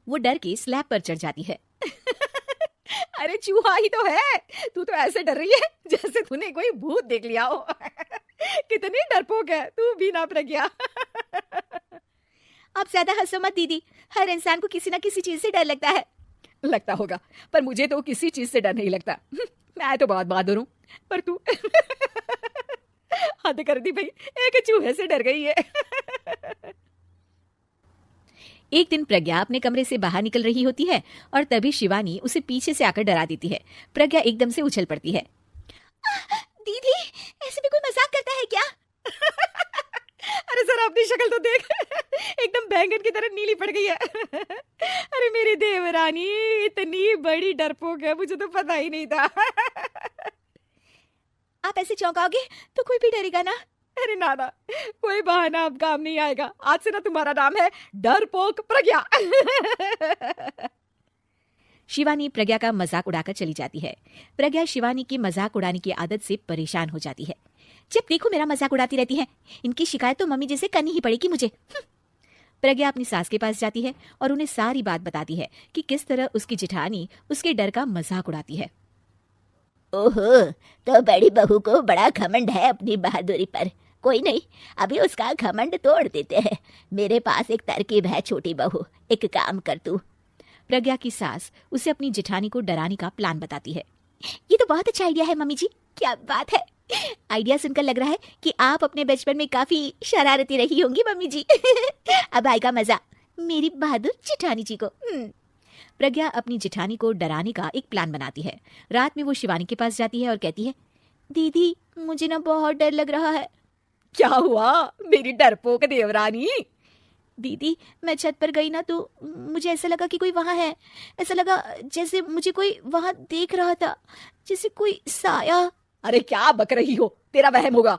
वो डर के स्लैब पर चढ़ जाती है। अरे चूहा ही तो है, तू तो ऐसे डर रही है जैसे तूने कोई भूत देख लिया हो। कितनी डरपोक है तू भी ना प्रज्ञा। आप ज्यादा हंसो मत दीदी, हर इंसान को किसी ना किसी चीज से डर लगता है। लगता होगा, पर मुझे तो किसी चीज से डर नहीं लगता। मैं तो बहुत बहादुर हूँ, पर तू हद कर दी भाई, एक चूहे से डर गई है। एक दिन प्रज्ञा अपने कमरे से बाहर निकल रही होती है और तभी शिवानी उसे पीछे से आकर डरा देती है। प्रज्ञा एकदम से उछल पड़ती है। दीदी, ऐसे भी कोई मजाक करता है क्या? अरे सर अपनी शक्ल तो देख, एकदम बैंगन की तरह नीली पड़ गई है। अरे मेरी देवरानी इतनी बड़ी डरपोक है, मुझे तो पता ही नहीं था। आप ऐसे चौंकाओगे तो कोई भी डरेगा ना? अरे नाना, कोई बहाना अब काम नहीं आएगा। आज से ना तुम्हारा नाम है डरपोक प्रज्ञा। शिवानी प्रज्ञा का मजाक उड़ाकर चली जाती है। प्रज्ञा शिवानी की मजाक उड़ाने की आदत से परेशान हो जाती है। जब देखो मेरा मजाक उड़ाती रहती है, इनकी शिकायत तो मम्मी जैसे करनी ही पड़ेगी मुझे। प्रज्ञा अपनी सास के पास जाती है और उन्हें सारी बात बताती है कि किस तरह उसकी जेठानी उसके डर का मजाक उड़ाती है। ओहो, तो बड़ी बहू को बड़ा घमंड है अपनी बहादुरी पर। कोई नहीं, अभी उसका घमंड तोड़ देते हैं। मेरे पास एक तरकीब है छोटी बहू, एक काम कर तू। प्रज्ञा की सास उसे अपनी जेठानी को डराने का प्लान बताती है। ये तो बहुत अच्छा आइडिया है मम्मी जी, क्या बात है। आइडिया सुनकर लग रहा है कि आप अपने बचपन में काफी शरारती रही होंगी मम्मी जी। अब आएगा मजा मेरी बहादुर जेठानी जी को। प्रज्ञा अपनी जेठानी को डराने का एक प्लान बनाती है। रात में वो शिवानी के पास जाती है और कहती है, दीदी मुझे ना बहुत डर लग रहा है। क्या हुआ मेरी डरपोक देवरानी? दीदी मैं छत पर गई ना तो मुझे ऐसा लगा कि कोई वहां है। ऐसा लगा जैसे मुझे कोई वहां देख रहा था, जैसे कोई साया। अरे क्या बक रही हो, तेरा वहम होगा।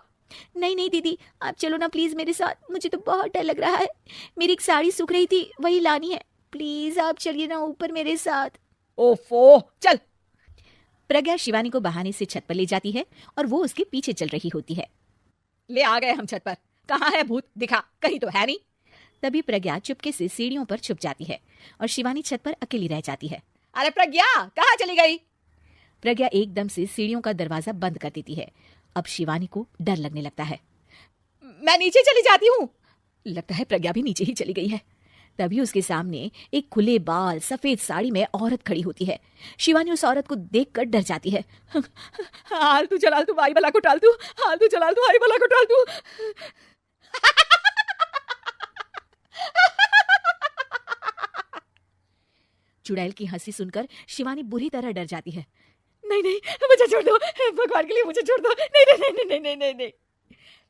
नहीं नहीं दीदी, आप चलो ना प्लीज मेरे साथ, मुझे तो बहुत डर लग रहा है। मेरी एक साड़ी सूख रही थी, वही लानी है। प्लीज आप चलिए ना ऊपर मेरे साथ। ओफो चल। प्रज्ञा शिवानी को बहाने से छत पर ले जाती है और वो उसके पीछे चल रही होती है। ले आ गए हम छत पर, कहाँ है भूत, दिखा, कहीं तो है नहीं। तभी प्रज्ञा चुपके से सीढ़ियों पर छुप जाती है और शिवानी छत पर अकेली रह जाती है। अरे प्रज्ञा कहाँ चली गई? प्रज्ञा एकदम से सीढ़ियों का दरवाजा बंद कर देती है। अब शिवानी को डर लगने लगता है। मैं नीचे चली जाती हूँ। लगता है प्रज्ञा भी नीचे ही चली गई है। तभी उसके सामने एक खुले बाल सफेद साड़ी में औरत खड़ी होती है। शिवानी उस औरत को देखकर डर जाती है। हाल तू चलाल तू भाई बला को टाल तू, हाल तू चलाल तू भाई बला को टाल तू। चुड़ैल की हंसी सुनकर शिवानी बुरी तरह डर जाती है। नहीं नहीं मुझे छोड़ दो, भगवान के लिए मुझे छोड़ दो। नहीं नहीं नहीं नहीं नहीं नहीं नहीं,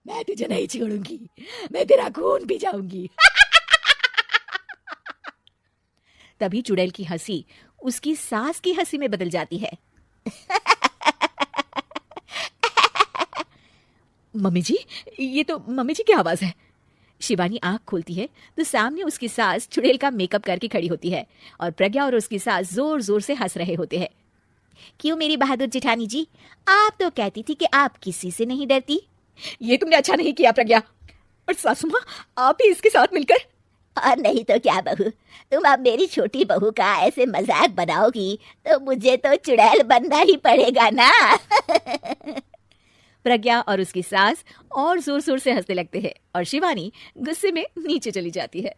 मैं तुझे नहीं छोड़ूंगी, मैं तेरा खून पी जाऊंगी। तभी चुड़ैल की हंसी उसकी सास की हंसी में बदल जाती है। मम्मी जी, ये तो मम्मी जी की आवाज है। शिवानी आंख खोलती है तो सामने उसकी सास चुड़ैल का मेकअप करके खड़ी होती है और प्रज्ञा और उसकी सास जोर जोर से हंस रहे होते हैं। क्यों मेरी बहादुर जेठानी जी, आप तो कहती थी कि आप किसी से नहीं डरती। ये तुमने अच्छा नहीं किया प्रज्ञा। और सासू माँ, आप ही इसके साथ मिलकर। और नहीं तो क्या बहू, तुम अब मेरी छोटी बहू का ऐसे मजाक बनाओगी तो मुझे तो चुड़ैल बनना ही पड़ेगा ना। प्रज्ञा और उसकी सास और जोर जोर से हंसने लगते हैं और शिवानी गुस्से में नीचे चली जाती है।